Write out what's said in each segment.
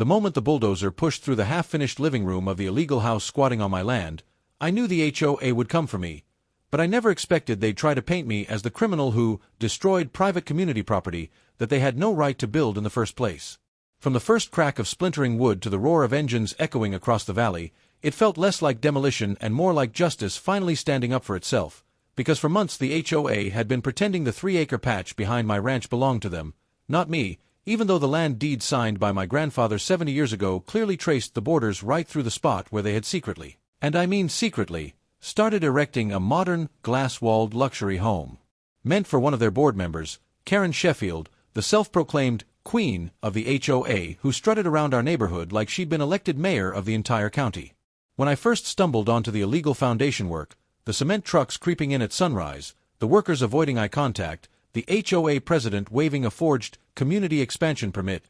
The moment the bulldozer pushed through the half-finished living room of the illegal house squatting on my land, I knew the HOA would come for me, but I never expected they'd try to paint me as the criminal who destroyed private community property that they had no right to build in the first place. From the first crack of splintering wood to the roar of engines echoing across the valley, it felt less like demolition and more like justice finally standing up for itself, because for months the HOA had been pretending the 3-acre patch behind my ranch belonged to them, not me, even though the land deed signed by my grandfather 70 years ago clearly traced the borders right through the spot where they had secretly, and I mean secretly, started erecting a modern, glass-walled luxury home. Meant for one of their board members, Karen Sheffield, the self-proclaimed queen of the HOA who strutted around our neighborhood like she'd been elected mayor of the entire county. When I first stumbled onto the illegal foundation work, the cement trucks creeping in at sunrise, the workers avoiding eye contact, the HOA president waving a forged community expansion permit,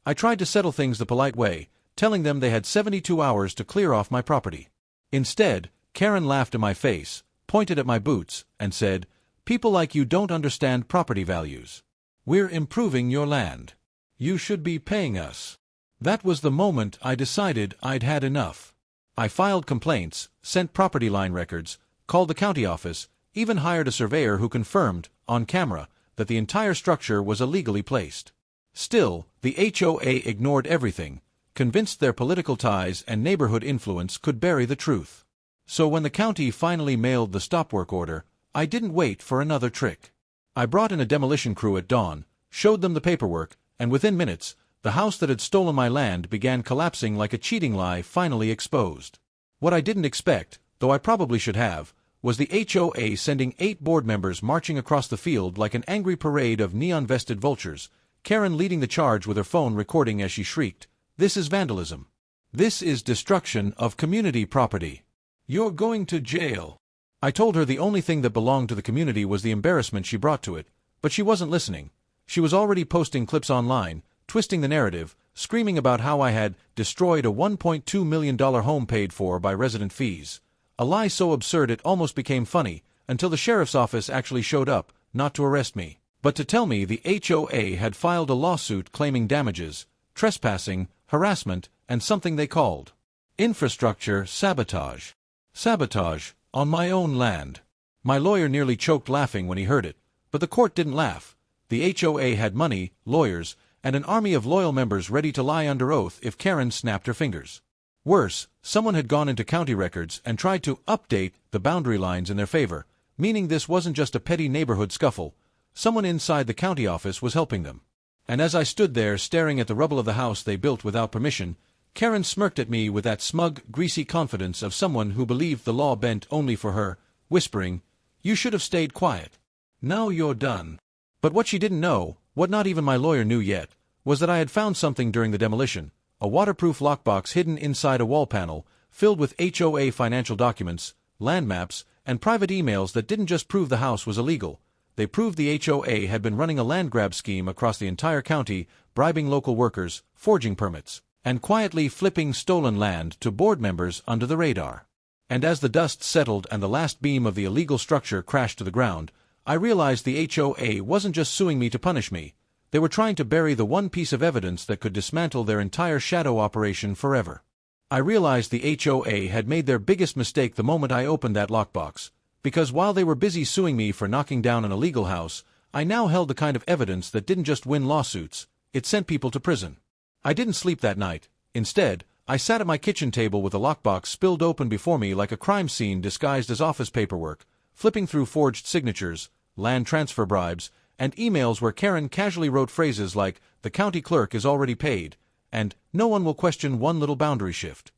I tried to settle things the polite way, telling them they had 72 hours to clear off my property. Instead, Karen laughed in my face, pointed at my boots, and said, "People like you don't understand property values. We're improving your land. You should be paying us." That was the moment I decided I'd had enough. I filed complaints, sent property line records, called the county office, even hired a surveyor who confirmed, on camera, that the entire structure was illegally placed. Still, the HOA ignored everything, convinced their political ties and neighborhood influence could bury the truth. So when the county finally mailed the stop-work order, I didn't wait for another trick. I brought in a demolition crew at dawn, showed them the paperwork, and within minutes, the house that had stolen my land began collapsing like a cheating lie finally exposed. What I didn't expect, though I probably should have, was the HOA sending 8 board members marching across the field like an angry parade of neon-vested vultures, Karen leading the charge with her phone recording as she shrieked, "This is vandalism. This is destruction of community property. You're going to jail." I told her the only thing that belonged to the community was the embarrassment she brought to it, but she wasn't listening. She was already posting clips online, twisting the narrative, screaming about how I had destroyed a $1.2 million home paid for by resident fees. A lie so absurd it almost became funny, until the sheriff's office actually showed up, not to arrest me, but to tell me the HOA had filed a lawsuit claiming damages, trespassing, harassment, and something they called infrastructure sabotage. Sabotage, on my own land. My lawyer nearly choked laughing when he heard it, but the court didn't laugh. The HOA had money, lawyers, and an army of loyal members ready to lie under oath if Karen snapped her fingers. Worse, someone had gone into county records and tried to update the boundary lines in their favor, meaning this wasn't just a petty neighborhood scuffle. Someone inside the county office was helping them. And as I stood there staring at the rubble of the house they built without permission, Karen smirked at me with that smug, greasy confidence of someone who believed the law bent only for her, whispering, "You should have stayed quiet. Now you're done." But what she didn't know, what not even my lawyer knew yet, was that I had found something during the demolition, a waterproof lockbox hidden inside a wall panel, filled with HOA financial documents, land maps, and private emails that didn't just prove the house was illegal. They proved the HOA had been running a land grab scheme across the entire county, bribing local workers, forging permits, and quietly flipping stolen land to board members under the radar. And as the dust settled and the last beam of the illegal structure crashed to the ground, I realized the HOA wasn't just suing me to punish me. They were trying to bury the one piece of evidence that could dismantle their entire shadow operation forever. I realized the HOA had made their biggest mistake the moment I opened that lockbox, because while they were busy suing me for knocking down an illegal house, I now held the kind of evidence that didn't just win lawsuits, it sent people to prison. I didn't sleep that night. Instead, I sat at my kitchen table with the lockbox spilled open before me like a crime scene disguised as office paperwork, flipping through forged signatures, land transfer bribes, and emails where Karen casually wrote phrases like, "The county clerk is already paid," and "No one will question one little boundary shift."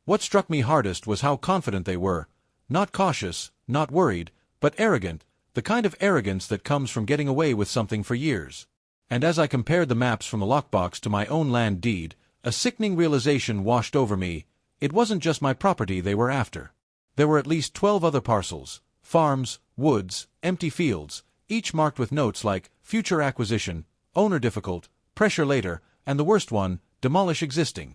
What struck me hardest was how confident they were, not cautious, not worried, but arrogant, the kind of arrogance that comes from getting away with something for years. And as I compared the maps from the lockbox to my own land deed, a sickening realization washed over me. It wasn't just my property they were after. There were at least 12 other parcels, farms, woods, empty fields, each marked with notes like, "Future acquisition," "Owner difficult," "Pressure later," and the worst one, "Demolish existing."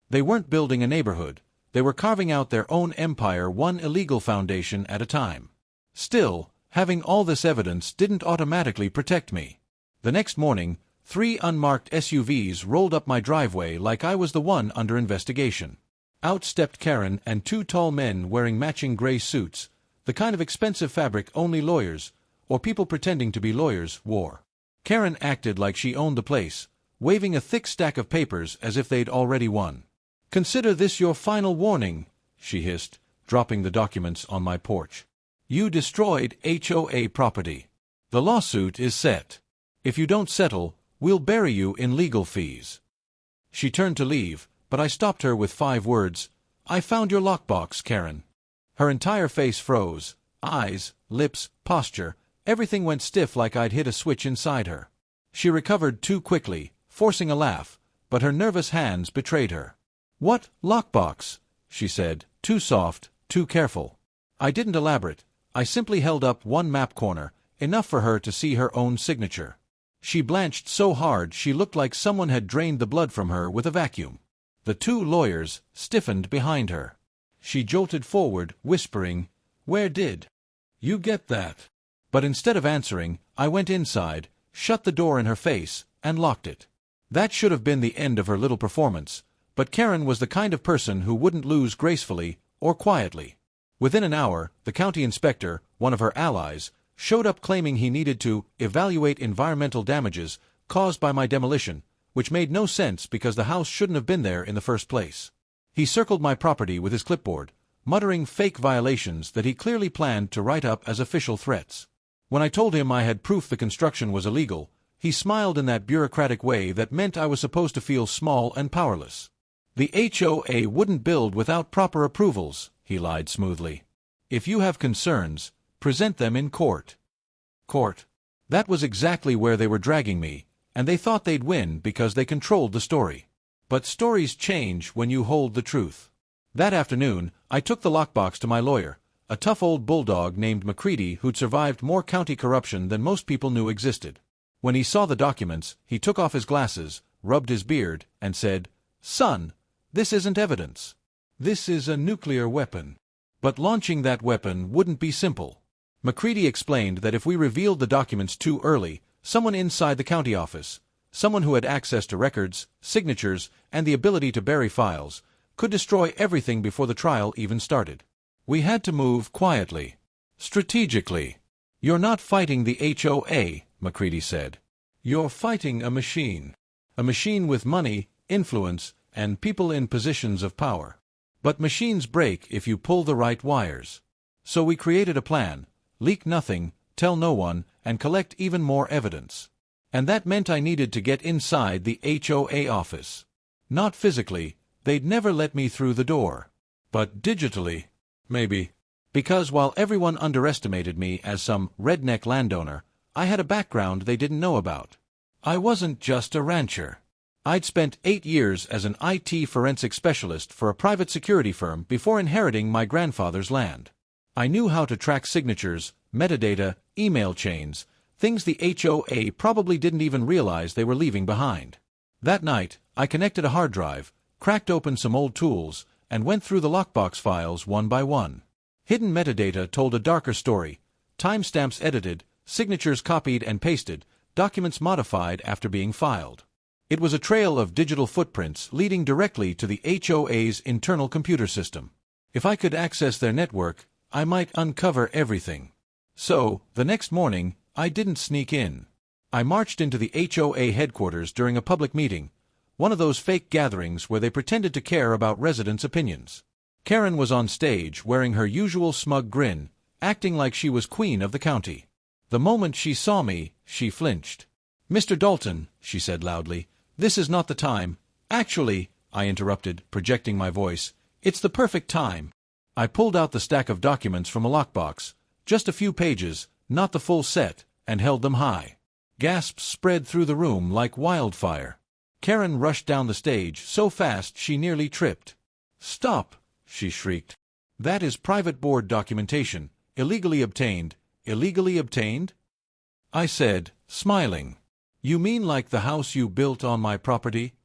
They weren't building a neighborhood. They were carving out their own empire one illegal foundation at a time. Still, having all this evidence didn't automatically protect me. The next morning, 3 unmarked SUVs rolled up my driveway like I was the one under investigation. Out stepped Karen and 2 tall men wearing matching gray suits, the kind of expensive fabric only lawyers, or people pretending to be lawyers, wore. Karen acted like she owned the place, waving a thick stack of papers as if they'd already won. "Consider this your final warning," she hissed, dropping the documents on my porch. "You destroyed HOA property. The lawsuit is set. If you don't settle, we'll bury you in legal fees." She turned to leave, but I stopped her with 5 words. "I found your lockbox, Karen." Her entire face froze. Eyes, lips, posture, everything went stiff like I'd hit a switch inside her. She recovered too quickly, forcing a laugh, but her nervous hands betrayed her. "What lockbox?" she said, too soft, too careful. I didn't elaborate. I simply held up one map corner, enough for her to see her own signature. She blanched so hard she looked like someone had drained the blood from her with a vacuum. The 2 lawyers stiffened behind her. She jolted forward, whispering, "Where did you get that?" But instead of answering, I went inside, shut the door in her face, and locked it. That should have been the end of her little performance, but Karen was the kind of person who wouldn't lose gracefully or quietly. Within an hour, the county inspector, one of her allies, showed up claiming he needed to evaluate environmental damages caused by my demolition, which made no sense because the house shouldn't have been there in the first place. He circled my property with his clipboard, muttering fake violations that he clearly planned to write up as official threats. When I told him I had proof the construction was illegal, he smiled in that bureaucratic way that meant I was supposed to feel small and powerless. "The HOA wouldn't build without proper approvals," he lied smoothly. "If you have concerns, present them in court." Court. That was exactly where they were dragging me, and they thought they'd win because they controlled the story. But stories change when you hold the truth. That afternoon, I took the lockbox to my lawyer, a tough old bulldog named McCready who'd survived more county corruption than most people knew existed. When he saw the documents, he took off his glasses, rubbed his beard, and said, "Son, this isn't evidence. This is a nuclear weapon." But launching that weapon wouldn't be simple. McCready explained that if we revealed the documents too early, someone inside the county office, someone who had access to records, signatures, and the ability to bury files, could destroy everything before the trial even started. We had to move quietly, strategically. "You're not fighting the HOA," McCready said. "You're fighting a machine. A machine with money, influence, and people in positions of power. But machines break if you pull the right wires. So we created a plan: leak nothing, tell no one, and collect even more evidence. And that meant I needed to get inside the HOA office. Not physically, they'd never let me through the door. But digitally, maybe. Because while everyone underestimated me as some redneck landowner, I had a background they didn't know about. I wasn't just a rancher. I'd spent 8 years as an IT forensic specialist for a private security firm before inheriting my grandfather's land. I knew how to track signatures, metadata, email chains, things the HOA probably didn't even realize they were leaving behind. That night, I connected a hard drive, cracked open some old tools, and went through the lockbox files one by one. Hidden metadata told a darker story: timestamps edited, signatures copied and pasted, documents modified after being filed. It was a trail of digital footprints leading directly to the HOA's internal computer system. If I could access their network, I might uncover everything. So, the next morning, I didn't sneak in. I marched into the HOA headquarters during a public meeting, one of those fake gatherings where they pretended to care about residents' opinions. Karen was on stage wearing her usual smug grin, acting like she was queen of the county. The moment she saw me, she flinched. "Mr. Dalton," she said loudly, "this is not the time." "Actually," I interrupted, projecting my voice, "it's the perfect time." I pulled out the stack of documents from a lockbox, just a few pages, not the full set, and held them high. Gasps spread through the room like wildfire. Karen rushed down the stage so fast she nearly tripped. "Stop!" she shrieked. "That is private board documentation, illegally obtained." "Illegally obtained?" I said, smiling. "You mean like the house you built on my property?"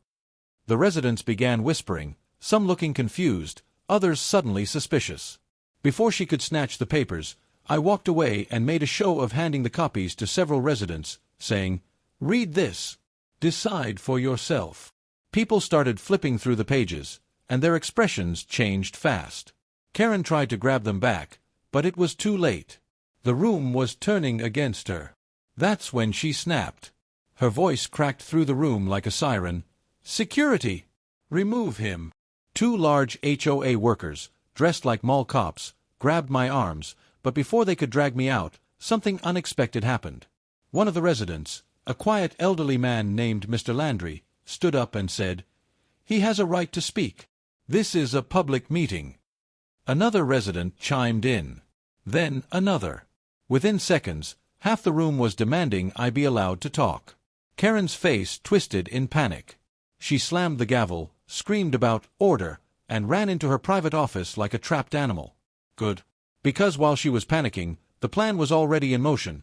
The residents began whispering, some looking confused, others suddenly suspicious. Before she could snatch the papers, I walked away and made a show of handing the copies to several residents, saying, "Read this." Decide for yourself. People started flipping through the pages, and their expressions changed fast. Karen tried to grab them back, but it was too late. The room was turning against her. That's when she snapped. Her voice cracked through the room like a siren. "Security! Remove him!" Two large HOA workers, dressed like mall cops, grabbed my arms, but before they could drag me out, something unexpected happened. One of the residents, a quiet elderly man named Mr. Landry, stood up and said, "He has a right to speak. This is a public meeting." Another resident chimed in. Then another. Within seconds, half the room was demanding I be allowed to talk. Karen's face twisted in panic. She slammed the gavel, screamed about order, and ran into her private office like a trapped animal. Good. Because while she was panicking, the plan was already in motion.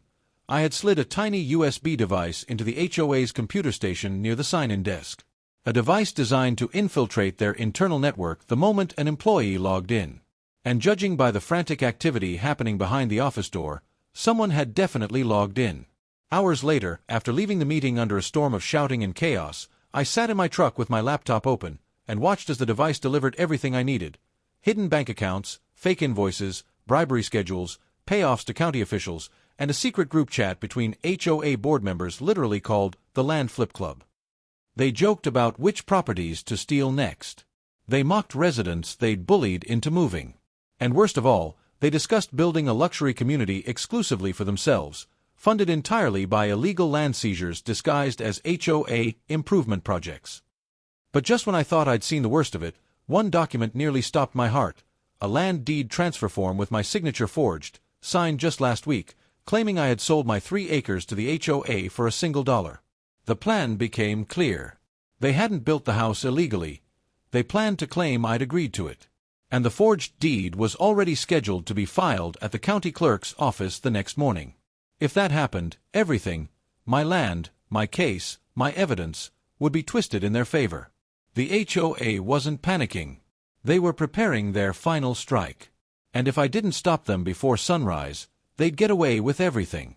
I had slid a tiny USB device into the HOA's computer station near the sign-in desk. A device designed to infiltrate their internal network the moment an employee logged in. And judging by the frantic activity happening behind the office door, someone had definitely logged in. Hours later, after leaving the meeting under a storm of shouting and chaos, I sat in my truck with my laptop open and watched as the device delivered everything I needed. Hidden bank accounts, fake invoices, bribery schedules, payoffs to county officials, and a secret group chat between HOA board members literally called the Land Flip Club. They joked about which properties to steal next. They mocked residents they'd bullied into moving. And worst of all, they discussed building a luxury community exclusively for themselves, funded entirely by illegal land seizures disguised as HOA improvement projects. But just when I thought I'd seen the worst of it, one document nearly stopped my heart. A land deed transfer form with my signature forged, signed just last week, claiming I had sold my 3 acres to the HOA for $1. The plan became clear. They hadn't built the house illegally. They planned to claim I'd agreed to it. And the forged deed was already scheduled to be filed at the county clerk's office the next morning. If that happened, everything, my land, my case, my evidence, would be twisted in their favor. The HOA wasn't panicking. They were preparing their final strike. And if I didn't stop them before sunrise, they'd get away with everything.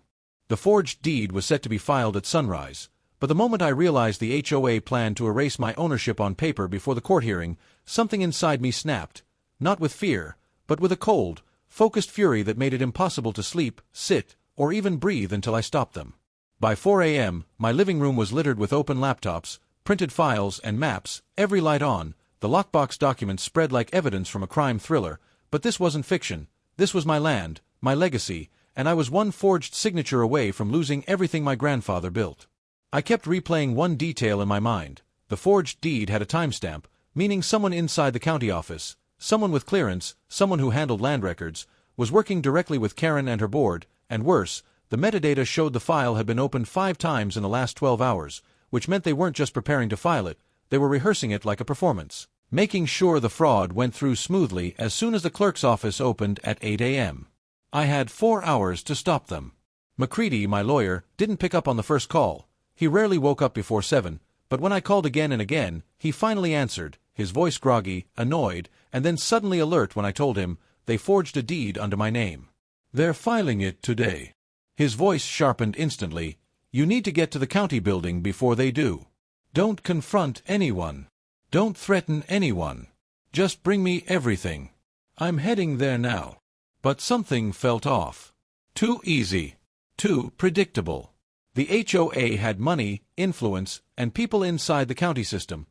The forged deed was set to be filed at sunrise, but the moment I realized the HOA planned to erase my ownership on paper before the court hearing, something inside me snapped. Not with fear, but with a cold, focused fury that made it impossible to sleep, sit, or even breathe until I stopped them. By 4 a.m., my living room was littered with open laptops, printed files and maps, every light on, the lockbox documents spread like evidence from a crime thriller, but this wasn't fiction. This was my land, my legacy, and I was one forged signature away from losing everything my grandfather built. I kept replaying one detail in my mind. The forged deed had a timestamp, meaning someone inside the county office, someone with clearance, someone who handled land records, was working directly with Karen and her board, and worse, the metadata showed the file had been opened 5 times in the last 12 hours, which meant they weren't just preparing to file it, they were rehearsing it like a performance, making sure the fraud went through smoothly as soon as the clerk's office opened at 8 a.m. I had 4 hours to stop them. McCready, my lawyer, didn't pick up on the first call. He rarely woke up before 7, but when I called again and again, he finally answered, his voice groggy, annoyed, and then suddenly alert when I told him they forged a deed under my name. "They're filing it today." His voice sharpened instantly. "You need to get to the county building before they do. Don't confront anyone. Don't threaten anyone. Just bring me everything." I'm heading there now. But something felt off. Too easy. Too predictable. The HOA had money, influence, and people inside the county system.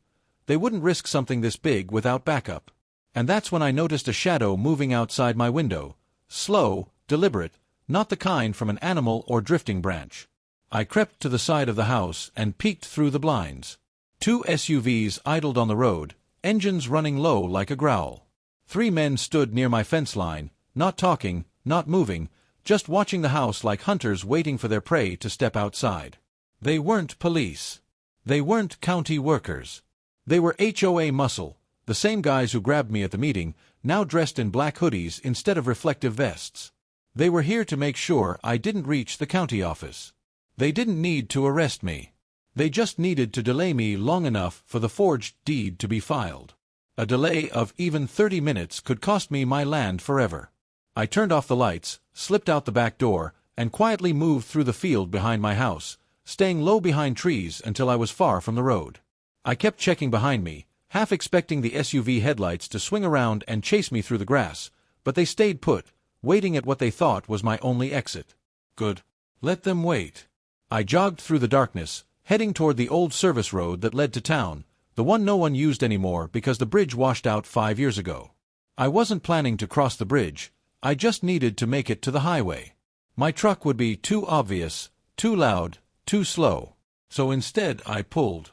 They wouldn't risk something this big without backup. And that's when I noticed a shadow moving outside my window. Slow, deliberate, not the kind from an animal or drifting branch. I crept to the side of the house and peeked through the blinds. 2 SUVs idled on the road, engines running low like a growl. 3 men stood near my fence line, not talking, not moving, just watching the house like hunters waiting for their prey to step outside. They weren't police. They weren't county workers. They were HOA muscle, the same guys who grabbed me at the meeting, now dressed in black hoodies instead of reflective vests. They were here to make sure I didn't reach the county office. They didn't need to arrest me. They just needed to delay me long enough for the forged deed to be filed. A delay of even 30 minutes could cost me my land forever. I turned off the lights, slipped out the back door, and quietly moved through the field behind my house, staying low behind trees until I was far from the road. I kept checking behind me, half expecting the SUV headlights to swing around and chase me through the grass, but they stayed put, waiting at what they thought was my only exit. Good. Let them wait. I jogged through the darkness, heading toward the old service road that led to town, the one no one used anymore because the bridge washed out 5 years ago. I wasn't planning to cross the bridge, I just needed to make it to the highway. My truck would be too obvious, too loud, too slow. So instead I pulled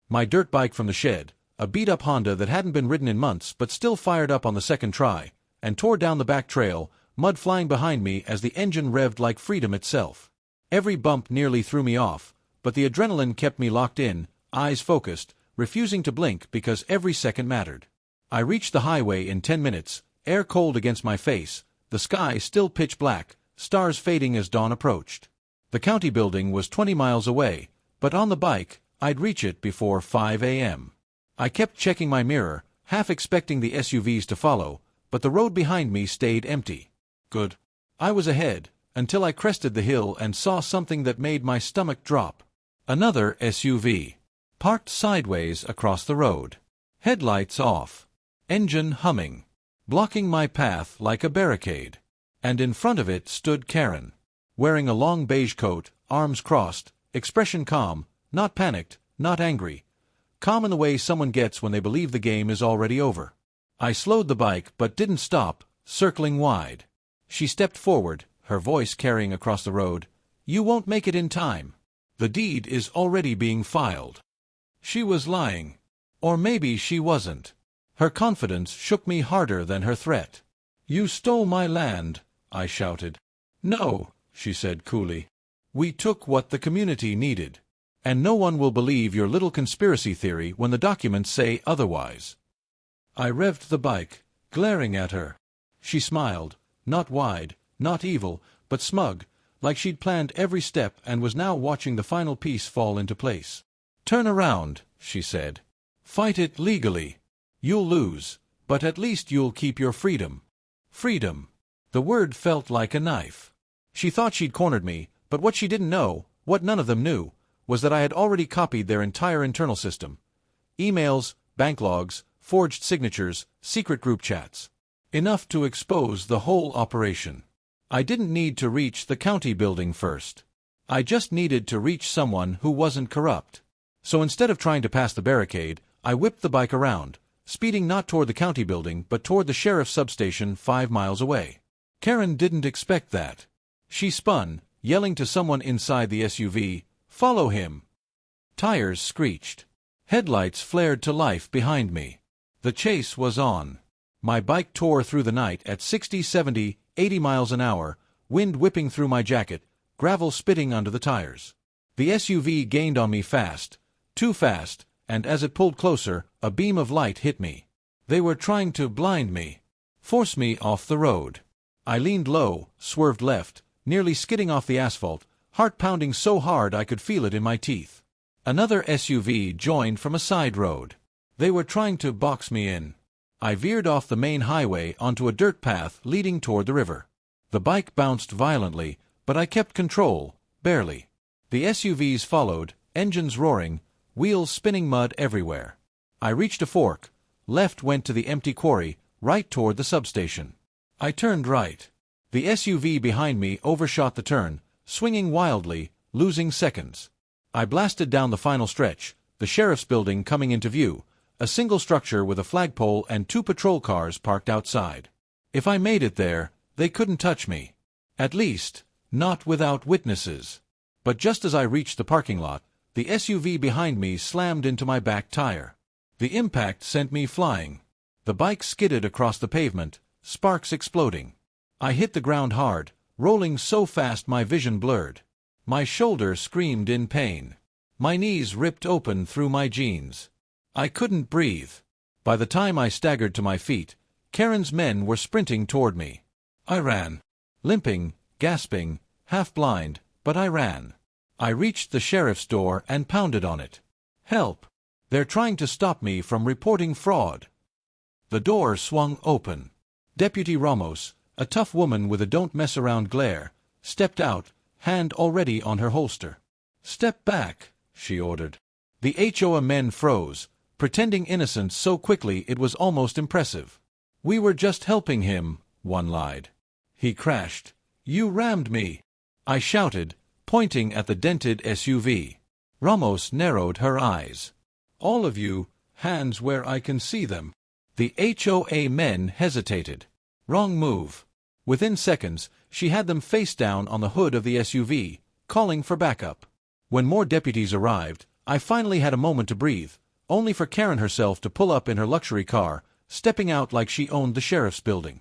my dirt bike from the shed, a beat-up Honda that hadn't been ridden in months but still fired up on the second try, and tore down the back trail, mud flying behind me as the engine revved like freedom itself. Every bump nearly threw me off, but the adrenaline kept me locked in, eyes focused, refusing to blink because every second mattered. I reached the highway in 10 minutes, air cold against my face, the sky still pitch black, stars fading as dawn approached. The county building was 20 miles away, but on the bike, I'd reach it before 5 a.m. I kept checking my mirror, half expecting the SUVs to follow, but the road behind me stayed empty. Good. I was ahead, until I crested the hill and saw something that made my stomach drop. Another SUV. Parked sideways across the road. Headlights off. Engine humming. Blocking my path like a barricade. And in front of it stood Karen. Wearing a long beige coat, arms crossed, expression calm, not panicked, not angry. Calm in the way someone gets when they believe the game is already over. I slowed the bike but didn't stop, circling wide. She stepped forward, her voice carrying across the road. "You won't make it in time. The deed is already being filed." She was lying. Or maybe she wasn't. Her confidence shook me harder than her threat. "You stole my land," I shouted. "No," she said coolly. "We took what the community needed. And no one will believe your little conspiracy theory when the documents say otherwise." I revved the bike, glaring at her. She smiled, not wide, not evil, but smug, like she'd planned every step and was now watching the final piece fall into place. "Turn around," she said. "Fight it legally. You'll lose, but at least you'll keep your freedom." Freedom. The word felt like a knife. She thought she'd cornered me, but what she didn't know, what none of them knew, was that I had already copied their entire internal system. Emails, bank logs, forged signatures, secret group chats. Enough to expose the whole operation. I didn't need to reach the county building first. I just needed to reach someone who wasn't corrupt. So instead of trying to pass the barricade, I whipped the bike around, speeding not toward the county building but toward the sheriff's substation 5 miles away. Karen didn't expect that. She spun, yelling to someone inside the SUV, "Follow him!" Tires screeched. Headlights flared to life behind me. The chase was on. My bike tore through the night at 60, 70, 80 miles an hour, wind whipping through my jacket, gravel spitting under the tires. The SUV gained on me fast, too fast, and as it pulled closer, a beam of light hit me. They were trying to blind me, force me off the road. I leaned low, swerved left, nearly skidding off the asphalt, heart pounding so hard I could feel it in my teeth. Another SUV joined from a side road. They were trying to box me in. I veered off the main highway onto a dirt path leading toward the river. The bike bounced violently, but I kept control, barely. The SUVs followed, engines roaring, wheels spinning, mud everywhere. I reached a fork. Left went to the empty quarry, right toward the substation. I turned right. The SUV behind me overshot the turn, swinging wildly, losing seconds. I blasted down the final stretch, the sheriff's building coming into view, a single structure with a flagpole and 2 patrol cars parked outside. If I made it there, they couldn't touch me. At least, not without witnesses. But just as I reached the parking lot, the SUV behind me slammed into my back tire. The impact sent me flying. The bike skidded across the pavement, sparks exploding. I hit the ground hard, rolling so fast my vision blurred. My shoulder screamed in pain. My knees ripped open through my jeans. I couldn't breathe. By the time I staggered to my feet, Karen's men were sprinting toward me. I ran. Limping, gasping, half blind, but I ran. I reached the sheriff's door and pounded on it. "Help! They're trying to stop me from reporting fraud." The door swung open. Deputy Ramos, a tough woman with a don't mess around glare, stepped out, hand already on her holster. "Step back," she ordered. The HOA men froze, pretending innocence so quickly it was almost impressive. "We were just helping him," one lied. "He crashed. You rammed me," I shouted, pointing at the dented SUV. Ramos narrowed her eyes. "All of you, hands where I can see them." The HOA men hesitated. Wrong move. Within seconds, she had them face down on the hood of the SUV, calling for backup. When more deputies arrived, I finally had a moment to breathe, only for Karen herself to pull up in her luxury car, stepping out like she owned the sheriff's building.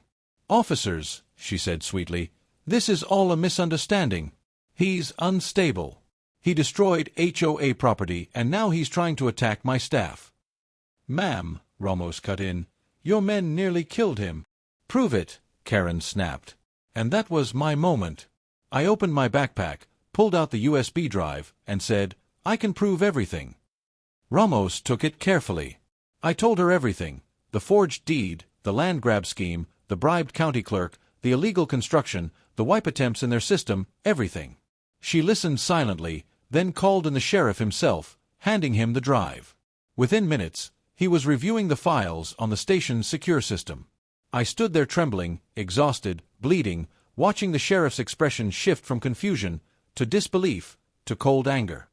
"Officers," she said sweetly, "this is all a misunderstanding. He's unstable. He destroyed HOA property, and now he's trying to attack my staff." "Ma'am," Ramos cut in, "your men nearly killed him." "Prove it," Karen snapped. And that was my moment. I opened my backpack, pulled out the USB drive, and said, "I can prove everything." Ramos took it carefully. I told her everything: the forged deed, the land grab scheme, the bribed county clerk, the illegal construction, the wipe attempts in their system, everything. She listened silently, then called in the sheriff himself, handing him the drive. Within minutes, he was reviewing the files on the station's secure system. I stood there trembling, exhausted, bleeding, watching the sheriff's expression shift from confusion to disbelief to cold anger.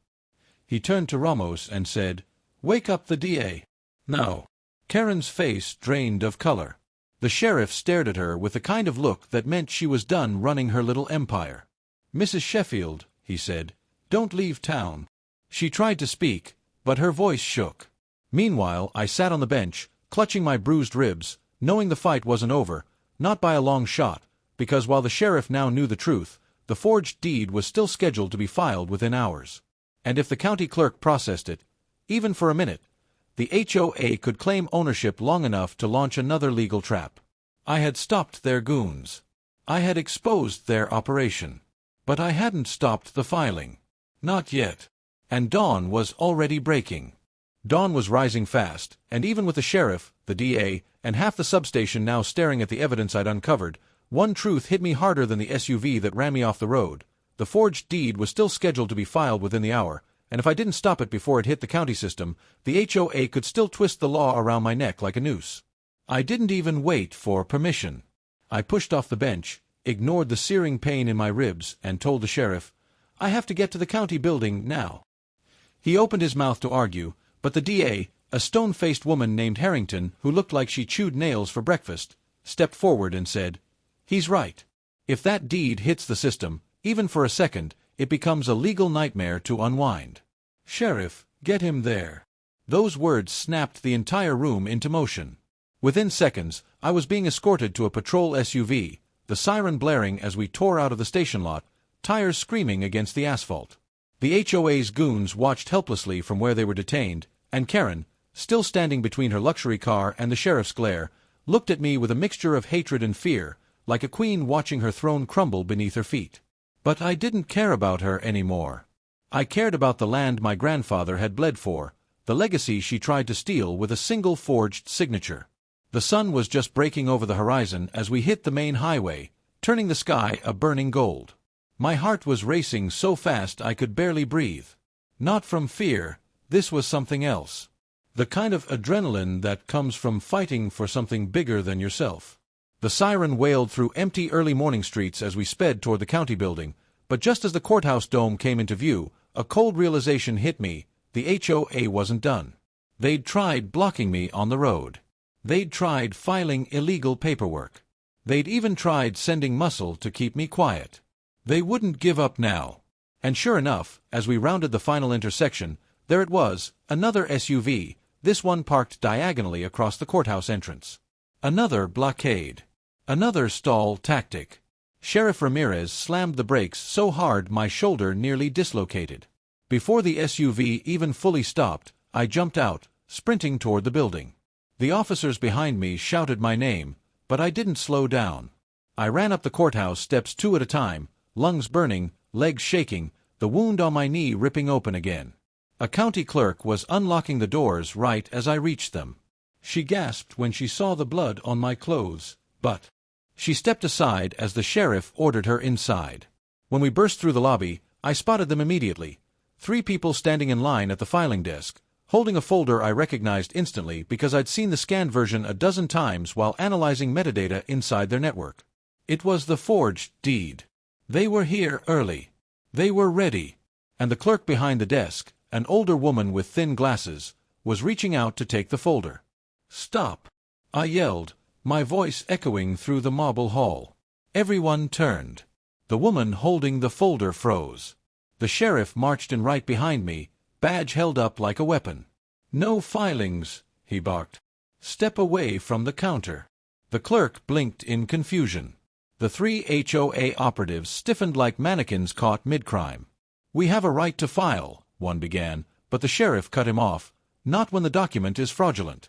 He turned to Ramos and said, "Wake up the DA. Now." Karen's face drained of color. The sheriff stared at her with the kind of look that meant she was done running her little empire. "Mrs. Sheffield," he said, "don't leave town." She tried to speak, but her voice shook. Meanwhile, I sat on the bench, clutching my bruised ribs, knowing the fight wasn't over, not by a long shot, because while the sheriff now knew the truth, the forged deed was still scheduled to be filed within hours. And if the county clerk processed it, even for a minute, the HOA could claim ownership long enough to launch another legal trap. I had stopped their goons. I had exposed their operation. But I hadn't stopped the filing. Not yet. And dawn was already breaking. Dawn was rising fast, and even with the sheriff, the DA, and half the substation now staring at the evidence I'd uncovered, one truth hit me harder than the SUV that ran me off the road. The forged deed was still scheduled to be filed within the hour, and if I didn't stop it before it hit the county system, the HOA could still twist the law around my neck like a noose. I didn't even wait for permission. I pushed off the bench, ignored the searing pain in my ribs, and told the sheriff, "I have to get to the county building now." He opened his mouth to argue, but the DA, a stone-faced woman named Harrington who looked like she chewed nails for breakfast, stepped forward and said, "He's right. If that deed hits the system, even for a second, it becomes a legal nightmare to unwind. Sheriff, get him there." Those words snapped the entire room into motion. Within seconds, I was being escorted to a patrol SUV, the siren blaring as we tore out of the station lot, tires screaming against the asphalt. The HOA's goons watched helplessly from where they were detained, and Karen, still standing between her luxury car and the sheriff's glare, looked at me with a mixture of hatred and fear, like a queen watching her throne crumble beneath her feet. But I didn't care about her anymore. I cared about the land my grandfather had bled for, the legacy she tried to steal with a single forged signature. The sun was just breaking over the horizon as we hit the main highway, turning the sky a burning gold. My heart was racing so fast I could barely breathe. Not from fear, this was something else. The kind of adrenaline that comes from fighting for something bigger than yourself. The siren wailed through empty early morning streets as we sped toward the county building, but just as the courthouse dome came into view, a cold realization hit me: the HOA wasn't done. They'd tried blocking me on the road. They'd tried filing illegal paperwork. They'd even tried sending muscle to keep me quiet. They wouldn't give up now. And sure enough, as we rounded the final intersection, there it was, another SUV, this one parked diagonally across the courthouse entrance. Another blockade. Another stall tactic. Sheriff Ramirez slammed the brakes so hard my shoulder nearly dislocated. Before the SUV even fully stopped, I jumped out, sprinting toward the building. The officers behind me shouted my name, but I didn't slow down. I ran up the courthouse steps 2 at a time, lungs burning, legs shaking, the wound on my knee ripping open again. A county clerk was unlocking the doors right as I reached them. She gasped when she saw the blood on my clothes, but she stepped aside as the sheriff ordered her inside. When we burst through the lobby, I spotted them immediately. 3 people standing in line at the filing desk, holding a folder I recognized instantly because I'd seen the scanned version a dozen times while analyzing metadata inside their network. It was the forged deed. They were here early. They were ready. And the clerk behind the desk, an older woman with thin glasses, was reaching out to take the folder. "Stop!" I yelled, my voice echoing through the marble hall. Everyone turned. The woman holding the folder froze. The sheriff marched in right behind me, badge held up like a weapon. "No filings," he barked. "Step away from the counter." The clerk blinked in confusion. The 3 HOA operatives stiffened like mannequins caught mid-crime. "We have a right to file," one began, but the sheriff cut him off. "Not when the document is fraudulent."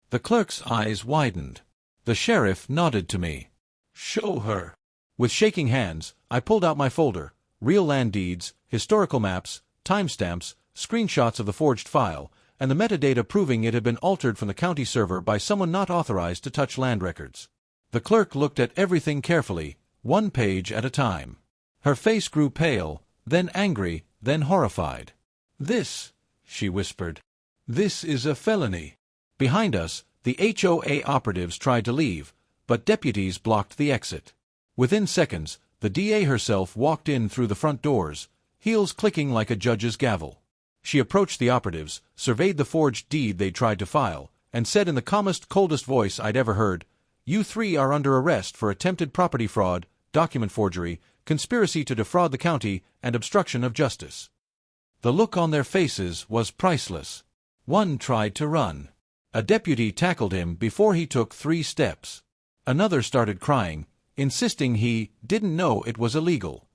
The clerk's eyes widened. The sheriff nodded to me. "Show her." With shaking hands, I pulled out my folder, real land deeds, historical maps, timestamps, screenshots of the forged file, and the metadata proving it had been altered from the county server by someone not authorized to touch land records. The clerk looked at everything carefully, one page at a time. Her face grew pale, then angry, then horrified. "This," she whispered. "This is a felony." Behind us, the HOA operatives tried to leave, but deputies blocked the exit. Within seconds, the DA herself walked in through the front doors, heels clicking like a judge's gavel. She approached the operatives, surveyed the forged deed they tried to file, and said in the calmest, coldest voice I'd ever heard, "You 3 are under arrest for attempted property fraud, document forgery, conspiracy to defraud the county, and obstruction of justice." The look on their faces was priceless. One tried to run. A deputy tackled him before he took 3 steps. Another started crying, insisting he didn't know it was illegal.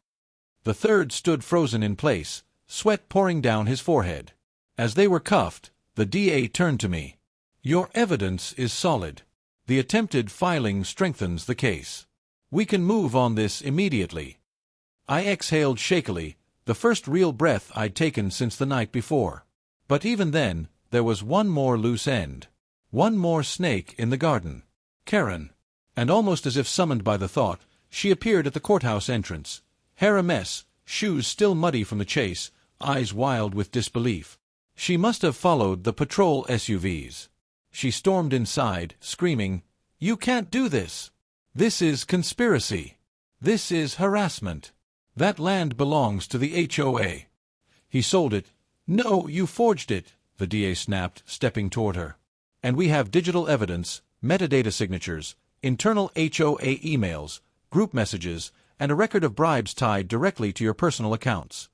The third stood frozen in place, sweat pouring down his forehead. As they were cuffed, the DA turned to me. "Your evidence is solid. The attempted filing strengthens the case. We can move on this immediately." I exhaled shakily, the first real breath I'd taken since the night before. But even then, there was one more loose end. One more snake in the garden. Karen. And almost as if summoned by the thought, she appeared at the courthouse entrance. Hair a mess, shoes still muddy from the chase, eyes wild with disbelief. She must have followed the patrol SUVs. She stormed inside, screaming, "You can't do this! This is conspiracy! This is harassment! That land belongs to the HOA. He sold it." "No, you forged it," the DA snapped, stepping toward her. "And we have digital evidence, metadata signatures, internal HOA emails, group messages, and a record of bribes tied directly to your personal accounts."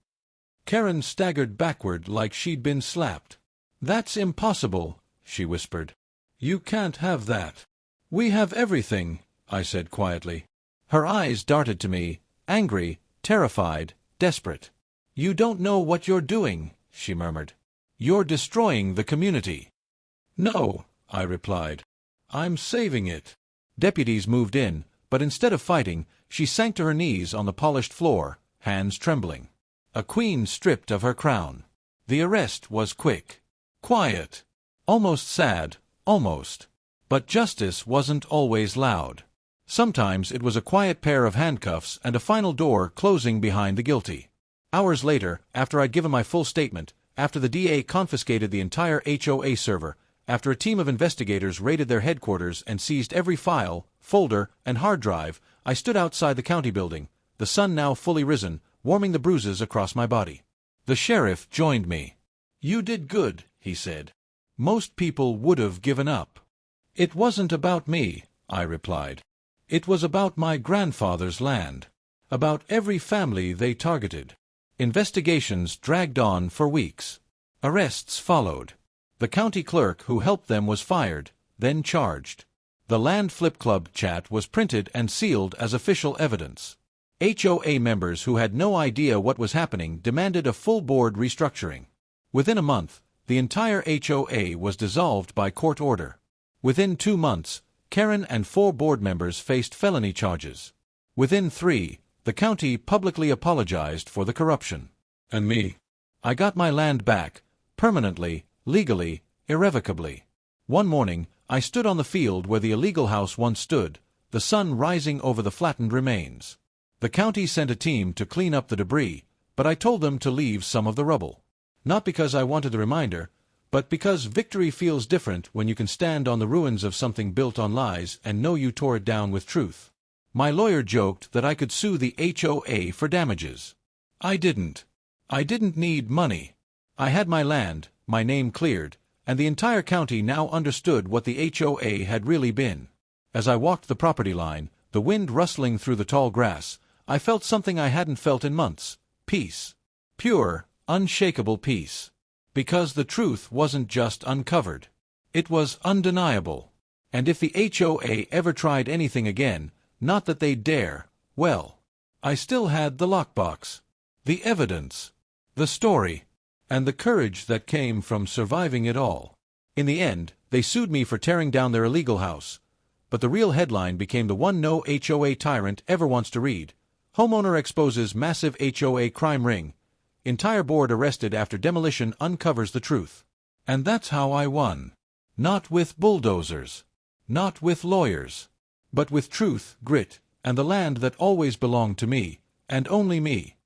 Karen staggered backward like she'd been slapped. "That's impossible," she whispered. "You can't have that." "We have everything," I said quietly. Her eyes darted to me, angry, terrified, desperate. "You don't know what you're doing," she murmured. "You're destroying the community." "No," I replied. "I'm saving it." Deputies moved in, but instead of fighting, she sank to her knees on the polished floor, hands trembling. A queen stripped of her crown. The arrest was quick. Quiet. Almost sad, almost. But justice wasn't always loud. Sometimes it was a quiet pair of handcuffs and a final door closing behind the guilty. Hours later, after I'd given my full statement, after the DA confiscated the entire HOA server, after a team of investigators raided their headquarters and seized every file, folder, and hard drive, I stood outside the county building, the sun now fully risen, warming the bruises across my body. The sheriff joined me. "You did good," he said. "Most people would have given up." "It wasn't about me," I replied. "It was about my grandfather's land. About every family they targeted." Investigations dragged on for weeks. Arrests followed. The county clerk who helped them was fired, then charged. The Land Flip Club chat was printed and sealed as official evidence. HOA members who had no idea what was happening demanded a full board restructuring. Within a month, the entire HOA was dissolved by court order. Within 2 months, Karen and 4 board members faced felony charges. Within 3, the county publicly apologized for the corruption. And me. I got my land back, permanently, legally, irrevocably. One morning, I stood on the field where the illegal house once stood, the sun rising over the flattened remains. The county sent a team to clean up the debris, but I told them to leave some of the rubble. Not because I wanted the reminder, but because victory feels different when you can stand on the ruins of something built on lies and know you tore it down with truth. My lawyer joked that I could sue the HOA for damages. I didn't. I didn't need money. I had my land, my name cleared, and the entire county now understood what the HOA had really been. As I walked the property line, the wind rustling through the tall grass, I felt something I hadn't felt in months: peace. Pure, unshakable peace. Because the truth wasn't just uncovered. It was undeniable. And if the HOA ever tried anything again, not that they'd dare, well, I still had the lockbox, the evidence, the story, and the courage that came from surviving it all. In the end, they sued me for tearing down their illegal house. But the real headline became the one no HOA tyrant ever wants to read. Homeowner exposes massive HOA crime ring. Entire board arrested after demolition uncovers the truth. And that's how I won. Not with bulldozers. Not with lawyers. But with truth, grit, and the land that always belonged to me, and only me.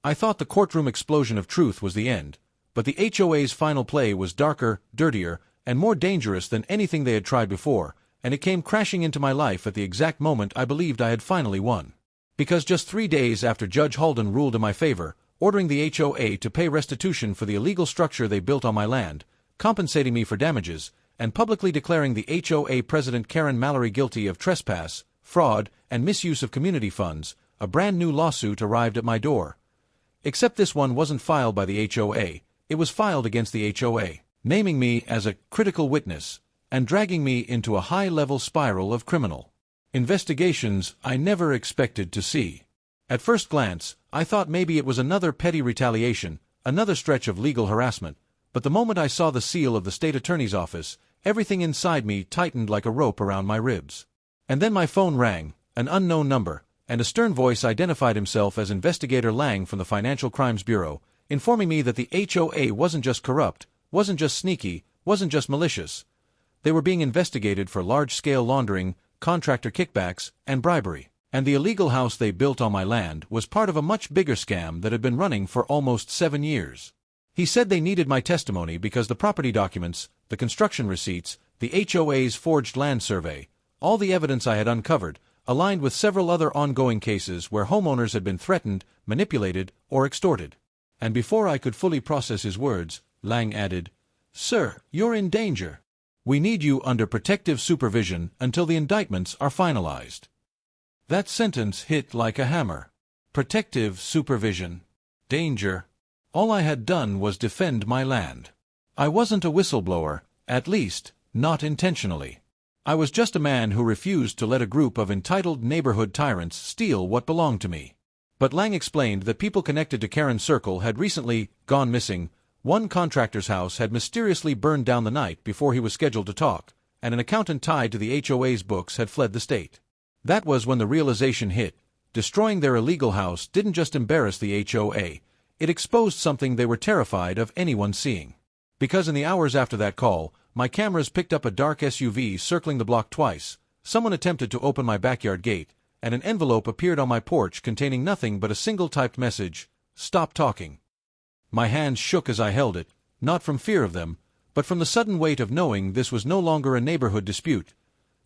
I thought the courtroom explosion of truth was the end, but the HOA's final play was darker, dirtier, and more dangerous than anything they had tried before, and it came crashing into my life at the exact moment I believed I had finally won. Because just 3 days after Judge Halden ruled in my favor, ordering the HOA to pay restitution for the illegal structure they built on my land, compensating me for damages, and publicly declaring the HOA president Karen Mallory guilty of trespass, fraud, and misuse of community funds, a brand new lawsuit arrived at my door. Except this one wasn't filed by the HOA, it was filed against the HOA, naming me as a critical witness, and dragging me into a high-level spiral of criminal investigations I never expected to see. At first glance, I thought maybe it was another petty retaliation, another stretch of legal harassment, but the moment I saw the seal of the state attorney's office, everything inside me tightened like a rope around my ribs. And then my phone rang, an unknown number, and a stern voice identified himself as Investigator Lang from the Financial Crimes Bureau, informing me that the HOA wasn't just corrupt, wasn't just sneaky, wasn't just malicious. They were being investigated for large-scale laundering, contractor kickbacks, and bribery. And the illegal house they built on my land was part of a much bigger scam that had been running for almost 7 years. He said they needed my testimony because the property documents, the construction receipts, the HOA's forged land survey, all the evidence I had uncovered, aligned with several other ongoing cases where homeowners had been threatened, manipulated, or extorted. And before I could fully process his words, Lang added, "Sir, you're in danger. We need you under protective supervision until the indictments are finalized." That sentence hit like a hammer. Protective supervision. Danger. All I had done was defend my land. I wasn't a whistleblower, at least, not intentionally. I was just a man who refused to let a group of entitled neighborhood tyrants steal what belonged to me. But Lang explained that people connected to Karen's circle had recently gone missing. One contractor's house had mysteriously burned down the night before he was scheduled to talk, and an accountant tied to the HOA's books had fled the state. That was when the realization hit. Destroying their illegal house didn't just embarrass the HOA, it exposed something they were terrified of anyone seeing. Because in the hours after that call, my cameras picked up a dark SUV circling the block twice, someone attempted to open my backyard gate, and an envelope appeared on my porch containing nothing but a single typed message: "Stop talking." My hands shook as I held it, not from fear of them, but from the sudden weight of knowing this was no longer a neighborhood dispute.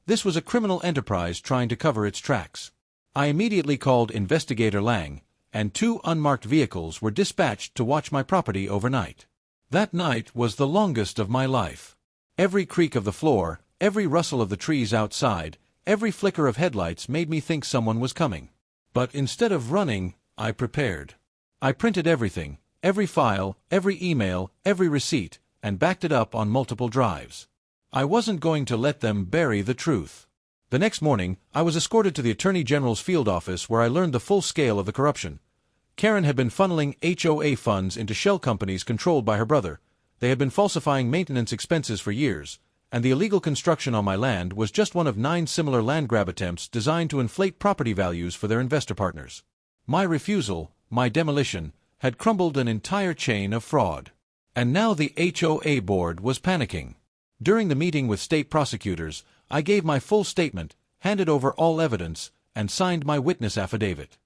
This was a criminal enterprise trying to cover its tracks. I immediately called Investigator Lang, and 2 unmarked vehicles were dispatched to watch my property overnight. That night was the longest of my life. Every creak of the floor, every rustle of the trees outside, every flicker of headlights made me think someone was coming. But instead of running, I prepared. I printed everything, every file, every email, every receipt, and backed it up on multiple drives. I wasn't going to let them bury the truth. The next morning, I was escorted to the Attorney General's field office where I learned the full scale of the corruption. Karen had been funneling HOA funds into shell companies controlled by her brother. They had been falsifying maintenance expenses for years, and the illegal construction on my land was just one of 9 similar land grab attempts designed to inflate property values for their investor partners. My refusal, my demolition, had crumbled an entire chain of fraud. And now the HOA board was panicking. During the meeting with state prosecutors, I gave my full statement, handed over all evidence, and signed my witness affidavit.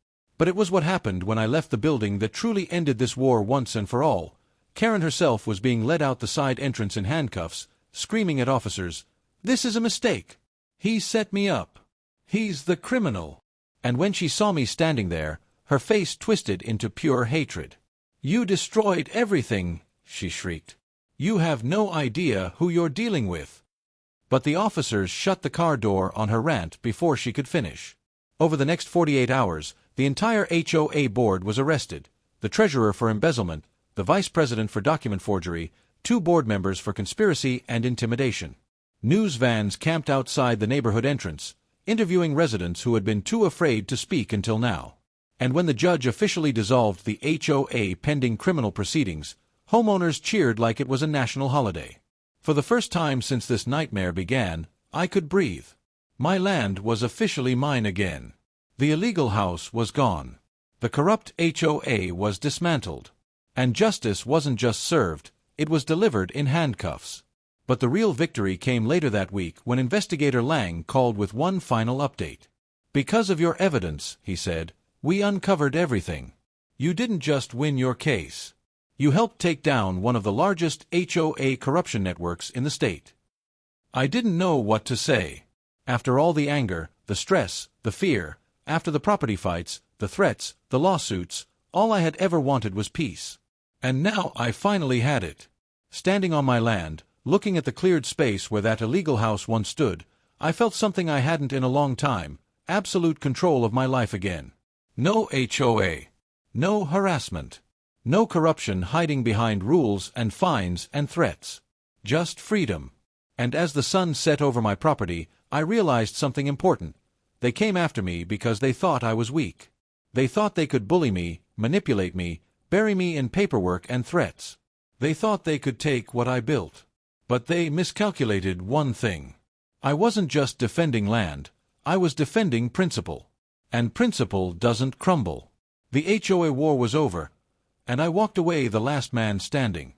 But it was what happened when I left the building that truly ended this war once and for all. Karen herself was being led out the side entrance in handcuffs, screaming at officers, "This is a mistake! He set me up! He's the criminal!" And when she saw me standing there, her face twisted into pure hatred. "You destroyed everything!" she shrieked. "You have no idea who you're dealing with!" But the officers shut the car door on her rant before she could finish. Over the next 48 hours, the entire HOA board was arrested, the treasurer for embezzlement, the vice president for document forgery, 2 board members for conspiracy and intimidation. News vans camped outside the neighborhood entrance, interviewing residents who had been too afraid to speak until now. And when the judge officially dissolved the HOA pending criminal proceedings, homeowners cheered like it was a national holiday. For the first time since this nightmare began, I could breathe. My land was officially mine again. The illegal house was gone. The corrupt HOA was dismantled. And justice wasn't just served, it was delivered in handcuffs. But the real victory came later that week when investigator Lang called with one final update. "Because of your evidence," he said, "we uncovered everything. You didn't just win your case. You helped take down one of the largest HOA corruption networks in the state." I didn't know what to say. After all the anger, the stress, the fear, after the property fights, the threats, the lawsuits, all I had ever wanted was peace. And now I finally had it. Standing on my land, looking at the cleared space where that illegal house once stood, I felt something I hadn't in a long time, absolute control of my life again. No HOA. No harassment. No corruption hiding behind rules and fines and threats. Just freedom. And as the sun set over my property, I realized something important. They came after me because they thought I was weak. They thought they could bully me, manipulate me, bury me in paperwork and threats. They thought they could take what I built. But they miscalculated one thing. I wasn't just defending land, I was defending principle. And principle doesn't crumble. The HOA war was over, and I walked away the last man standing.